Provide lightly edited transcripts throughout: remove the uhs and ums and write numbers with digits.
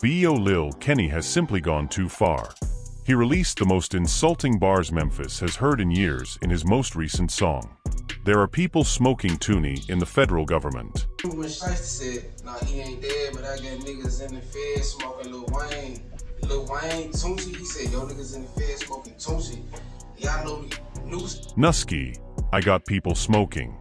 Lil Kenny has simply gone too far. He released the most insulting bars Memphis has heard in years in his most recent song. There are people smoking toonie in the federal government. When Shiesty said, nah, he ain't dead, but I got niggas in the feds smoking Lil Wayne. Lil Wayne, Toonsie, he said, yo niggas in the feds smoking Toonsie. Y'all know Nusky, I got people smoking.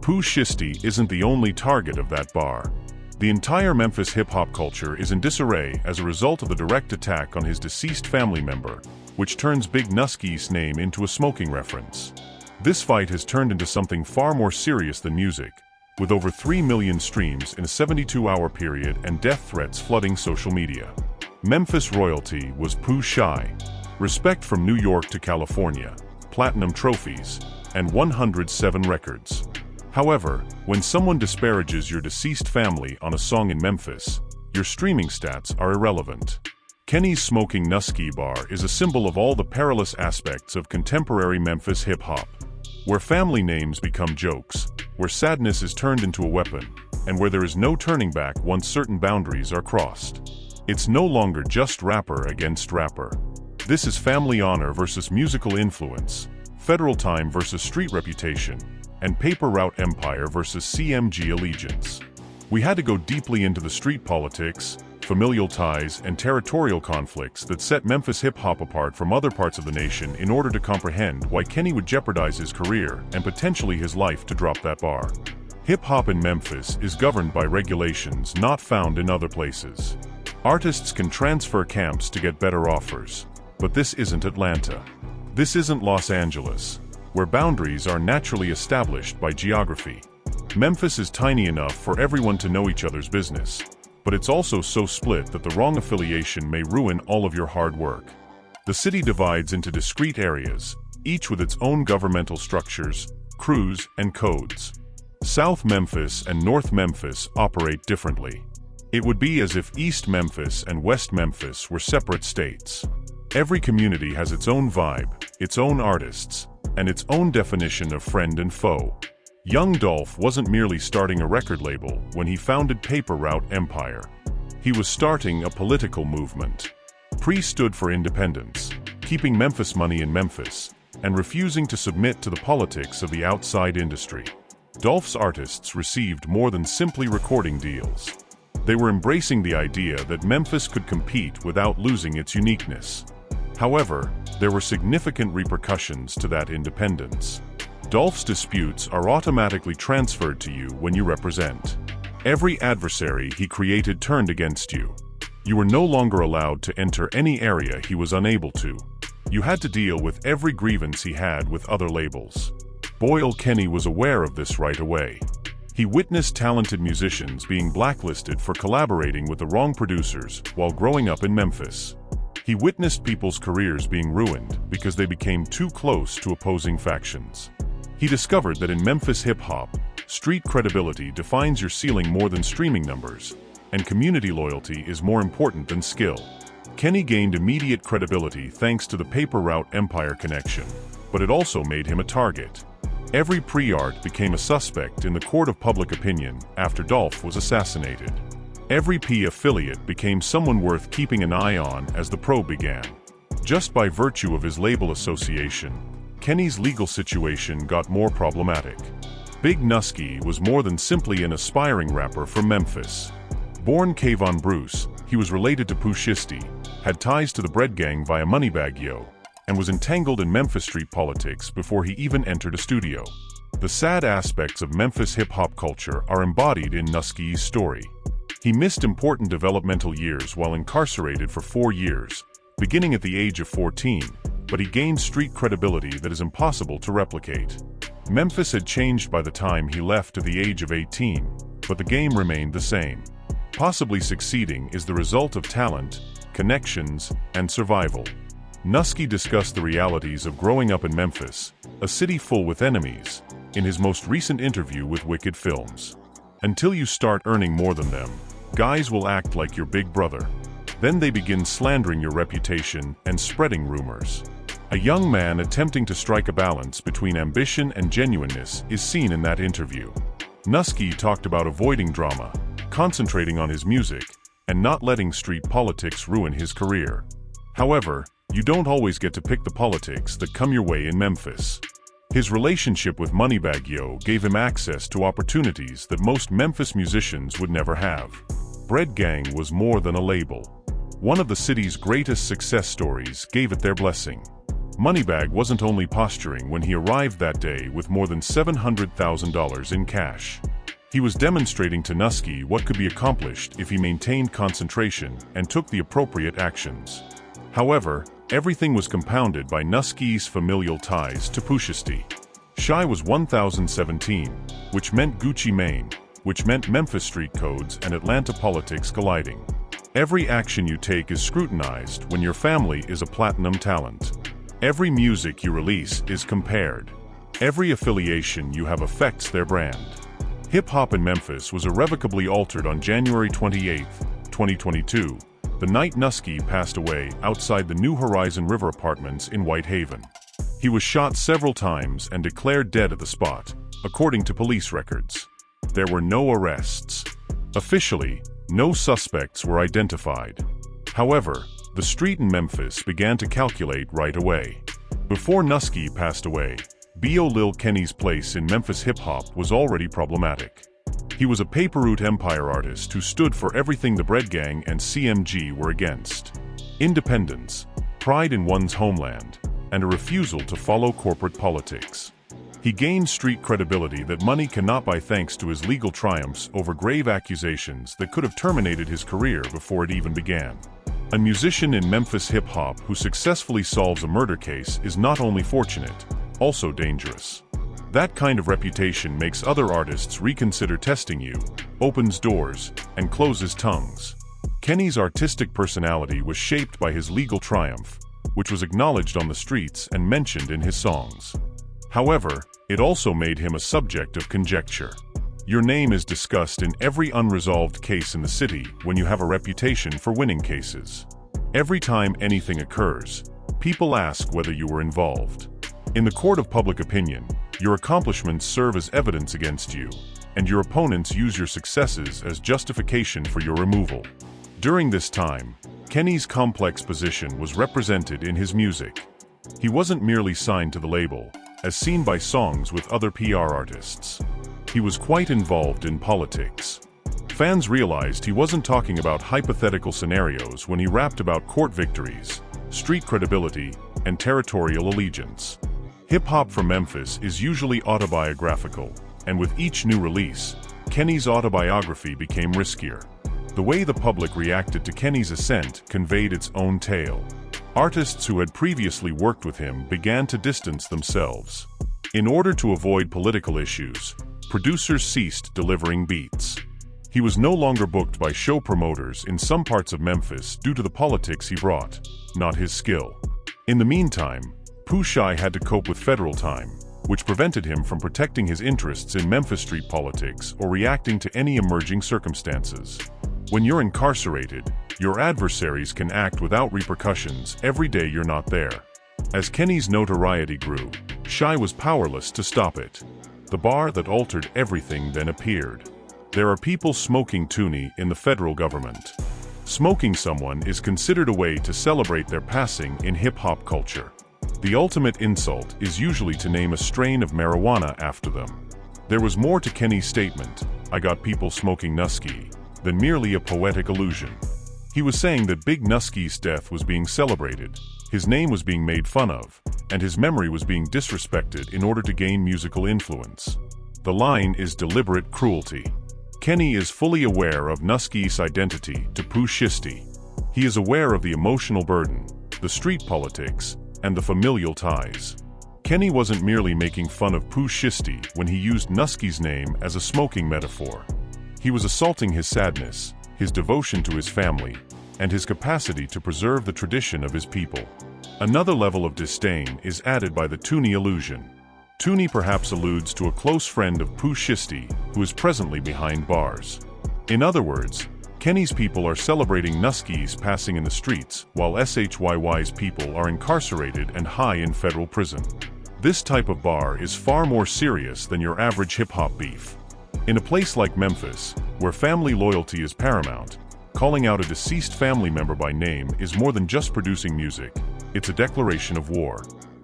Pooh Shiesty isn't the only target of that bar. The entire Memphis hip-hop culture is in disarray as a result of the direct attack on his deceased family member, which turns Big Nusky's name into a smoking reference. This fight has turned into something far more serious than music, with over 3 million streams in a 72-hour period and death threats flooding social media. Memphis royalty was Pooh Shy. Respect from New York to California, platinum trophies, and 107 records. However, when someone disparages your deceased family on a song in Memphis, your streaming stats are irrelevant. Kenny's smoking Nusky bar is a symbol of all the perilous aspects of contemporary Memphis hip-hop, where family names become jokes, where sadness is turned into a weapon, and where there is no turning back once certain boundaries are crossed. It's no longer just rapper against rapper. This is family honor versus musical influence, federal time versus street reputation, and paper route empire versus CMG allegiance. We had to go deeply into the street politics, familial ties, and territorial conflicts that set Memphis hip-hop apart from other parts of the nation in order to comprehend why Kenny would jeopardize his career and potentially his life to drop that bar. Hip-hop in Memphis is governed by regulations not found in other places. Artists can transfer camps to get better offers, but this isn't Atlanta. This isn't Los Angeles, where boundaries are naturally established by geography. Memphis is tiny enough for everyone to know each other's business, but it's also so split that the wrong affiliation may ruin all of your hard work. The city divides into discrete areas, each with its own governmental structures, crews, and codes. South Memphis and North Memphis operate differently. It would be as if East Memphis and West Memphis were separate states. Every community has its own vibe, its own artists, and its own definition of friend and foe. Young Dolph wasn't merely starting a record label when he founded Paper Route Empire. He was starting a political movement. Pre stood for independence, keeping Memphis money in Memphis, and refusing to submit to the politics of the outside industry. Dolph's artists received more than simply recording deals. They were embracing the idea that Memphis could compete without losing its uniqueness. However, there were significant repercussions to that independence. Dolph's disputes are automatically transferred to you when you represent. Every adversary he created turned against you. You were no longer allowed to enter any area he was unable to. You had to deal with every grievance he had with other labels. Boyle Kenny was aware of this right away. He witnessed talented musicians being blacklisted for collaborating with the wrong producers while growing up in Memphis. He witnessed people's careers being ruined because they became too close to opposing factions. He discovered that in Memphis hip-hop, street credibility defines your ceiling more than streaming numbers, and community loyalty is more important than skill. Kenny gained immediate credibility thanks to the Paper Route Empire connection, but it also made him a target. Every pre-art became a suspect in the court of public opinion after Dolph was assassinated. Every P affiliate became someone worth keeping an eye on as the probe began. Just by virtue of his label association, Kenny's legal situation got more problematic. Big Nusky was more than simply an aspiring rapper from Memphis. Born Kayvon Bruce, he was related to Pooh Shiesty, had ties to the Bread Gang via Moneybagg Yo, and was entangled in Memphis street politics before he even entered a studio. The sad aspects of Memphis hip-hop culture are embodied in Nusky's story. He missed important developmental years while incarcerated for 4 years, beginning at the age of 14, but he gained street credibility that is impossible to replicate. Memphis had changed by the time he left at the age of 18, but the game remained the same. Possibly succeeding is the result of talent, connections, and survival. Nusky discussed the realities of growing up in Memphis, a city full with enemies, in his most recent interview with Wicked Films. Until you start earning more than them, guys will act like your big brother. Then they begin slandering your reputation and spreading rumors. A young man attempting to strike a balance between ambition and genuineness is seen in that interview. Nusky talked about avoiding drama, concentrating on his music, and not letting street politics ruin his career. However, you don't always get to pick the politics that come your way in Memphis. His relationship with Moneybagg Yo gave him access to opportunities that most Memphis musicians would never have. Bread Gang was more than a label. One of the city's greatest success stories gave it their blessing. Moneybagg wasn't only posturing when he arrived that day with more than $700,000 in cash. He was demonstrating to Nusky what could be accomplished if he maintained concentration and took the appropriate actions. However, everything was compounded by Nusky's familial ties to Pooh Shiesty. Shy was 1017, which meant Gucci Mane, which meant Memphis street codes and Atlanta politics colliding. Every action you take is scrutinized when your family is a platinum talent. Every music you release is compared. Every affiliation you have affects their brand. Hip-hop in Memphis was irrevocably altered on January 28, 2022, the night Nusky passed away outside the New Horizon River Apartments in Whitehaven. He was shot several times and declared dead at the spot, according to police records. There were no arrests. Officially, no suspects were identified. However, the street in Memphis began to calculate right away. Before Nusky passed away, B.O. Lil Kenny's place in Memphis hip-hop was already problematic. He was a paper route empire artist who stood for everything the Bread Gang and CMG were against: independence, pride in one's homeland, and a refusal to follow corporate politics. He gained street credibility that money cannot buy thanks to his legal triumphs over grave accusations that could have terminated his career before it even began. A musician in Memphis hip-hop who successfully solves a murder case is not only fortunate, also dangerous. That kind of reputation makes other artists reconsider testing you, opens doors, and closes tongues. Kenny's artistic personality was shaped by his legal triumph, which was acknowledged on the streets and mentioned in his songs. However, it also made him a subject of conjecture. Your name is discussed in every unresolved case in the city when you have a reputation for winning cases. Every time anything occurs, people ask whether you were involved. In the court of public opinion, your accomplishments serve as evidence against you, and your opponents use your successes as justification for your removal. During this time, Kenny's complex position was represented in his music. He wasn't merely signed to the label, as seen by songs with other PR artists. He was quite involved in politics. Fans realized he wasn't talking about hypothetical scenarios when he rapped about court victories, street credibility, and territorial allegiance. Hip-hop from Memphis is usually autobiographical, and with each new release, Kenny's autobiography became riskier. The way the public reacted to Kenny's ascent conveyed its own tale. Artists who had previously worked with him began to distance themselves. In order to avoid political issues, producers ceased delivering beats. He was no longer booked by show promoters in some parts of Memphis due to the politics he brought, not his skill. In the meantime, Pooh Shy had to cope with federal time, which prevented him from protecting his interests in Memphis street politics or reacting to any emerging circumstances. When you're incarcerated, your adversaries can act without repercussions every day you're not there. As Kenny's notoriety grew, Shy was powerless to stop it. The bar that altered everything then appeared. There are people smoking toonie in the federal government. Smoking someone is considered a way to celebrate their passing in hip-hop culture. The ultimate insult is usually to name a strain of marijuana after them. There was more to Kenny's statement, "I got people smoking Nusky," than merely a poetic allusion. He was saying that Big Nusky's death was being celebrated, his name was being made fun of, and his memory was being disrespected in order to gain musical influence. The line is deliberate cruelty. Kenny is fully aware of Nusky's identity to Pooh Shiesty. He is aware of the emotional burden, the street politics, and the familial ties. Kenny wasn't merely making fun of Pooh Shiesty when he used Nusky's name as a smoking metaphor. He was assaulting his sadness, his devotion to his family, and his capacity to preserve the tradition of his people. Another level of disdain is added by the toonie illusion. Toonie perhaps alludes to a close friend of Pooh Shiesty who is presently behind bars. In other words, Kenny's people are celebrating Nusky's passing in the streets, while SHYY's people are incarcerated and high in federal prison. This type of bar is far more serious than your average hip-hop beef. In a place like Memphis, where family loyalty is paramount, calling out a deceased family member by name is more than just producing music, it's a declaration of war.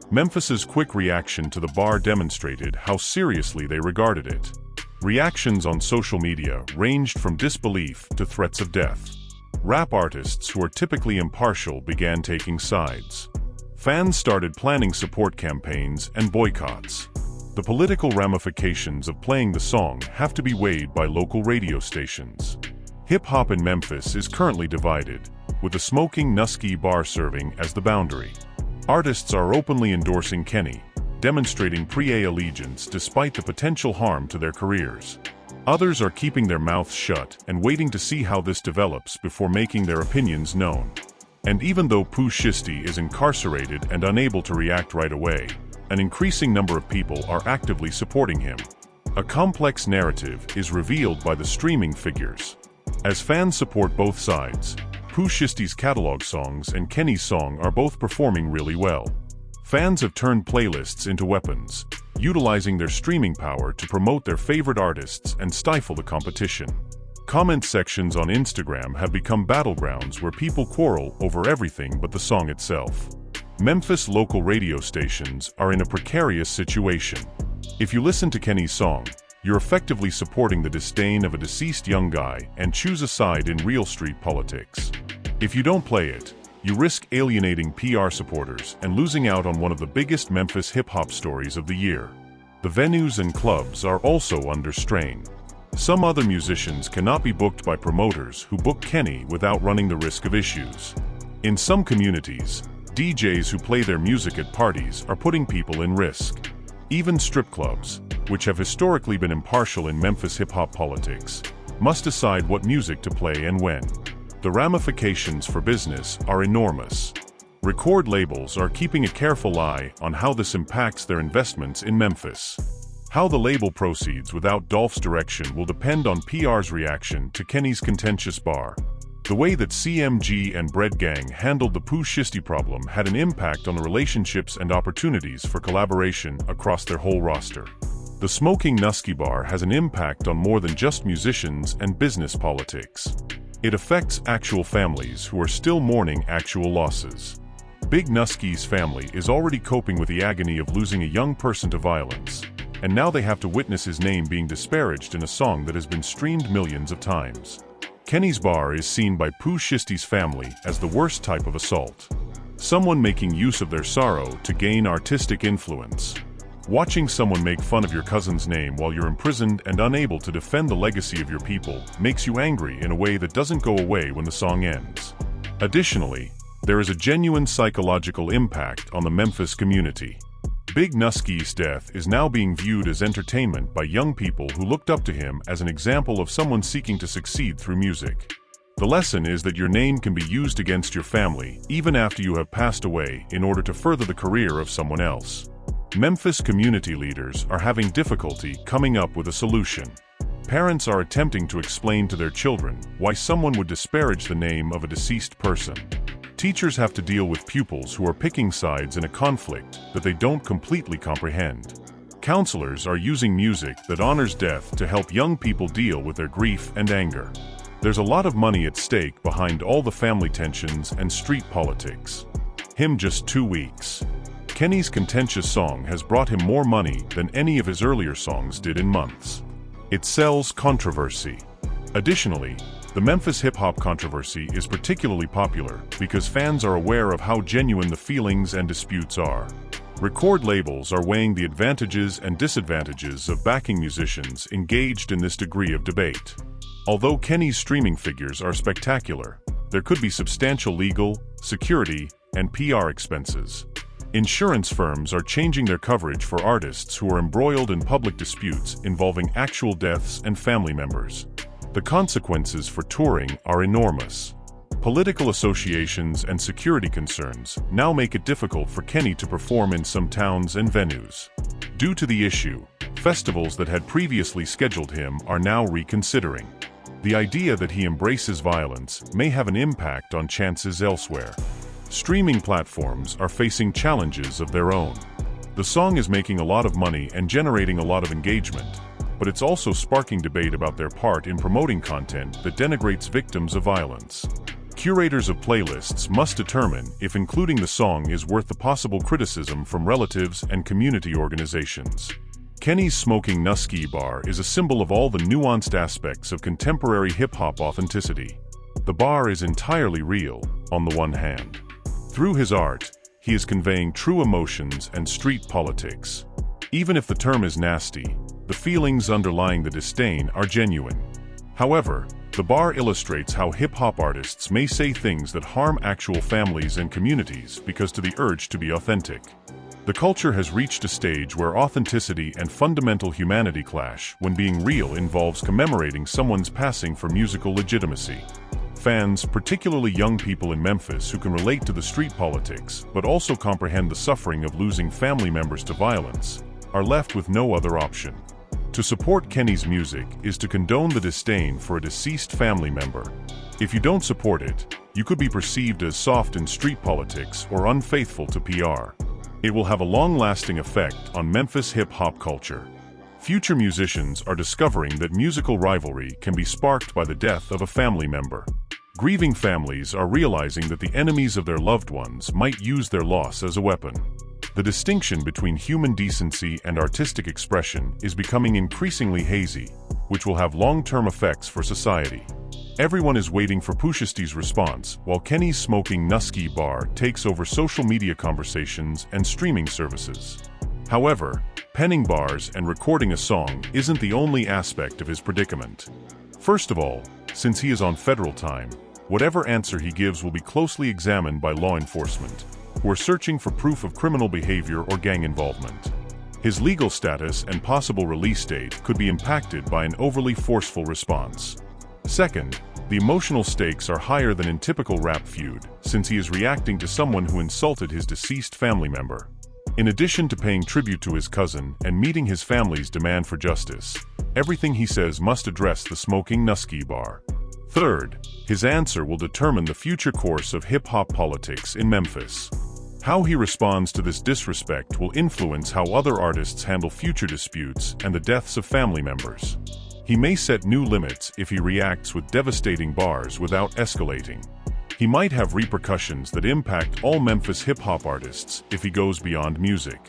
Memphis's quick reaction to the bar demonstrated how seriously they regarded it. Reactions on social media ranged from disbelief to threats of death. Rap artists who are typically impartial began taking sides. Fans started planning support campaigns and boycotts. The political ramifications of playing the song have to be weighed by local radio stations. Hip-hop in Memphis is currently divided, with the Smoking Nusky bar serving as the boundary. Artists are openly endorsing Kenny, demonstrating pre-A allegiance despite the potential harm to their careers. Others are keeping their mouths shut and waiting to see how this develops before making their opinions known. And even though Pooh Shiesty is incarcerated and unable to react right away, an increasing number of people are actively supporting him. A complex narrative is revealed by the streaming figures. As fans support both sides, Pooh Shiesty's catalog songs and Kenny's song are both performing really well. Fans have turned playlists into weapons, utilizing their streaming power to promote their favorite artists and stifle the competition. Comment sections on Instagram have become battlegrounds where people quarrel over everything but the song itself. Memphis local radio stations are in a precarious situation. If you listen to Kenny's song, you're effectively supporting the disdain of a deceased young guy and choose a side in real street politics. If you don't play it, you risk alienating PR supporters and losing out on one of the biggest Memphis hip-hop stories of the year. The venues and clubs are also under strain. Some other musicians cannot be booked by promoters who book Kenny without running the risk of issues. In some communities, DJs who play their music at parties are putting people in risk. Even strip clubs, which have historically been impartial in Memphis hip-hop politics, must decide what music to play and when. The ramifications for business are enormous. Record labels are keeping a careful eye on how this impacts their investments in Memphis. How the label proceeds without Dolph's direction will depend on PR's reaction to Kenny's contentious bar. The way that CMG and Bread Gang handled the Pooh Shiesty problem had an impact on the relationships and opportunities for collaboration across their whole roster. The Smoking Nusky bar has an impact on more than just musicians and business politics. It affects actual families who are still mourning actual losses. Big Nusky's family is already coping with the agony of losing a young person to violence, and now they have to witness his name being disparaged in a song that has been streamed millions of times. Kenny's bar is seen by Pooh Shiesty's family as the worst type of assault. Someone making use of their sorrow to gain artistic influence. Watching someone make fun of your cousin's name while you're imprisoned and unable to defend the legacy of your people makes you angry in a way that doesn't go away when the song ends. Additionally, there is a genuine psychological impact on the Memphis community. Big Nusky's death is now being viewed as entertainment by young people who looked up to him as an example of someone seeking to succeed through music. The lesson is that your name can be used against your family even after you have passed away in order to further the career of someone else. Memphis community leaders are having difficulty coming up with a solution. Parents are attempting to explain to their children why someone would disparage the name of a deceased person. Teachers have to deal with pupils who are picking sides in a conflict that they don't completely comprehend. Counselors are using music that honors death to help young people deal with their grief and anger. There's a lot of money at stake behind all the family tensions and street politics. Him just 2 weeks. Kenny's contentious song has brought him more money than any of his earlier songs did in months. It sells controversy. Additionally, the Memphis hip-hop controversy is particularly popular because fans are aware of how genuine the feelings and disputes are. Record labels are weighing the advantages and disadvantages of backing musicians engaged in this degree of debate. Although Kenny's streaming figures are spectacular, there could be substantial legal, security, and PR expenses. Insurance firms are changing their coverage for artists who are embroiled in public disputes involving actual deaths and family members. The consequences for touring are enormous. Political associations and security concerns now make it difficult for Kenny to perform in some towns and venues. Due to the issue, festivals that had previously scheduled him are now reconsidering. The idea that he embraces violence may have an impact on chances elsewhere. Streaming platforms are facing challenges of their own. The song is making a lot of money and generating a lot of engagement, but it's also sparking debate about their part in promoting content that denigrates victims of violence. Curators of playlists must determine if including the song is worth the possible criticism from relatives and community organizations. Kenny's Smoking Nusky bar is a symbol of all the nuanced aspects of contemporary hip-hop authenticity. The bar is entirely real, on the one hand. Through his art, he is conveying true emotions and street politics. Even if the term is nasty, the feelings underlying the disdain are genuine. However, the bar illustrates how hip-hop artists may say things that harm actual families and communities because of the urge to be authentic. The culture has reached a stage where authenticity and fundamental humanity clash when being real involves commemorating someone's passing for musical legitimacy. Fans, particularly young people in Memphis who can relate to the street politics but also comprehend the suffering of losing family members to violence, are left with no other option. To support Kenny's music is to condone the disdain for a deceased family member. If you don't support it, you could be perceived as soft in street politics or unfaithful to PR. It will have a long-lasting effect on Memphis hip-hop culture. Future musicians are discovering that musical rivalry can be sparked by the death of a family member. Grieving families are realizing that the enemies of their loved ones might use their loss as a weapon. The distinction between human decency and artistic expression is becoming increasingly hazy, which will have long-term effects for society. Everyone is waiting for Pooh Shiesty's response, while Kenny's Smoking Nusky bar takes over social media conversations and streaming services. However, penning bars and recording a song isn't the only aspect of his predicament. First of all, since he is on federal time, whatever answer he gives will be closely examined by law enforcement, who are searching for proof of criminal behavior or gang involvement. His legal status and possible release date could be impacted by an overly forceful response. Second, the emotional stakes are higher than in typical rap feud, since he is reacting to someone who insulted his deceased family member. In addition to paying tribute to his cousin and meeting his family's demand for justice, everything he says must address the Smoking Nusky bar. Third, his answer will determine the future course of hip-hop politics in Memphis. How he responds to this disrespect will influence how other artists handle future disputes and the deaths of family members. He may set new limits if he reacts with devastating bars without escalating. He might have repercussions that impact all Memphis hip-hop artists if he goes beyond music.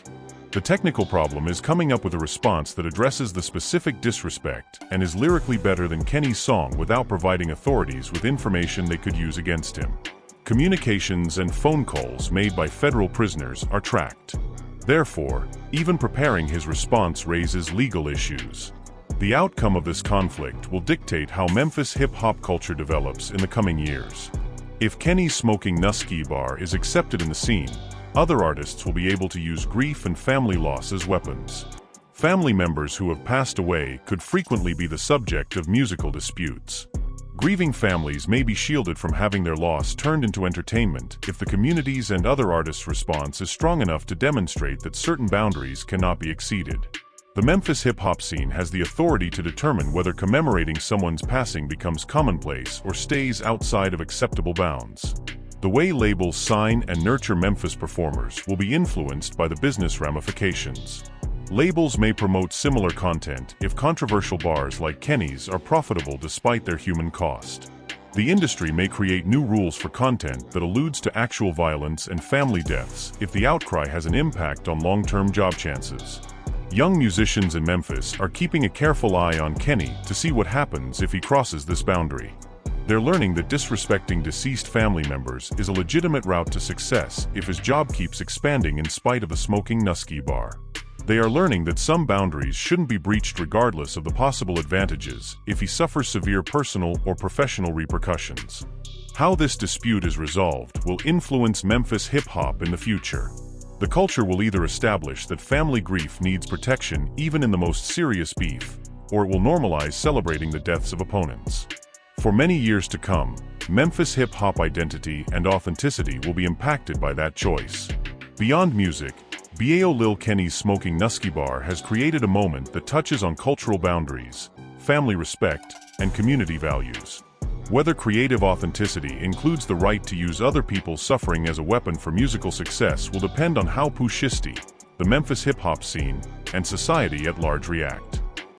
The technical problem is coming up with a response that addresses the specific disrespect and is lyrically better than Kenny's song without providing authorities with information they could use against him. Communications and phone calls made by federal prisoners are tracked. Therefore, even preparing his response raises legal issues. The outcome of this conflict will dictate how Memphis hip-hop culture develops in the coming years. If Kenny's Smoking Nusky bar is accepted in the scene, other artists will be able to use grief and family loss as weapons. Family members who have passed away could frequently be the subject of musical disputes. Grieving families may be shielded from having their loss turned into entertainment if the community's and other artists' response is strong enough to demonstrate that certain boundaries cannot be exceeded. The Memphis hip-hop scene has the authority to determine whether commemorating someone's passing becomes commonplace or stays outside of acceptable bounds. The way labels sign and nurture Memphis performers will be influenced by the business ramifications. Labels may promote similar content if controversial bars like Kenny's are profitable despite their human cost. The industry may create new rules for content that alludes to actual violence and family deaths if the outcry has an impact on long-term job chances. Young musicians in Memphis are keeping a careful eye on Kenny to see what happens if he crosses this boundary. They're learning that disrespecting deceased family members is a legitimate route to success if his job keeps expanding in spite of the Smoking Nusky bar. They are learning that some boundaries shouldn't be breached regardless of the possible advantages if he suffers severe personal or professional repercussions. How this dispute is resolved will influence Memphis hip-hop in the future. The culture will either establish that family grief needs protection even in the most serious beef, or it will normalize celebrating the deaths of opponents. For many years to come, Memphis hip-hop identity and authenticity will be impacted by that choice. Beyond music, Lil Kenny's Smoking Nusky bar has created a moment that touches on cultural boundaries, family respect, and community values. Whether creative authenticity includes the right to use other people's suffering as a weapon for musical success will depend on how Pooh Shiesty, the Memphis hip-hop scene, and society at large react.